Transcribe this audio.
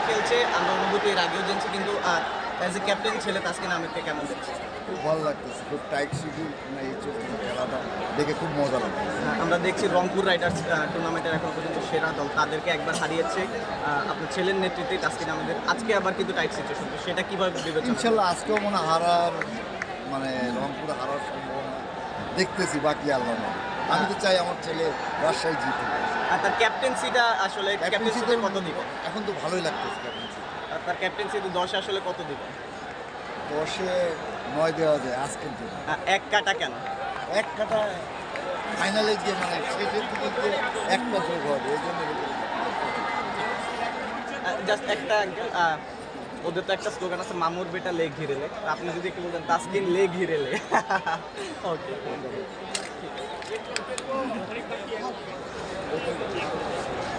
খেলছে, আমরা অনুভূতি এর আগেও জেনেছি, কিন্তু অ্যাজ এ ক্যাপ্টেন ছেলে তাসকিন আহমেদকে কেমন দেখছে? খুব ভালো লাগতেছে, খুব টাইট শিডিউল এই চলতেছে খেলাটা, দেখে খুব মজা লাগছে। আমরা দেখছি রংপুর রাইডার্স টুর্নামেন্টের এখন পর্যন্ত সেরা দল, তাদেরকে একবার হারিয়েছে আপনার ছেলের নেতৃত্বে তাসকিন আহমেদের। আজকে আবার কিন্তু টাইট সিচুয়েশন, তো সেটা কীভাবে বিবেচনা? ইনশাল্লাহ আজকেও মনে হয় হারার, মানে রংপুরে হারার সম্ভাবনা দেখতেছি, বাকি আল্লাহ না। আমি তো চাই আমার ছেলে রাজশাহী জিতুক। আর তার ক্যাপ্টেন্সিটা আসলে ক্যাপ্টেন্সিতে কত দিবে? এখন তো ভালোই লাগতেছে ক্যাপ্টেন্সি। আর তার ক্যাপ্টেন্সিতে 10 আসলে কত দিবে? 10-এ 9 দেওয়া যায় আজকের জন্য। এক কাটা কেন? এক কাটা ফাইনালে গিয়ে, মানে শেষের দিকে গিয়ে একটা যোগ হবে, এই জন্য জাস্ট একটা ওদের তো একটা স্লোগান আছে, মামুর বেটা লে ঘিরেলে, আপনি যদি একটু বলতেন তাসকিন লে ঘিরেলে। ওকে।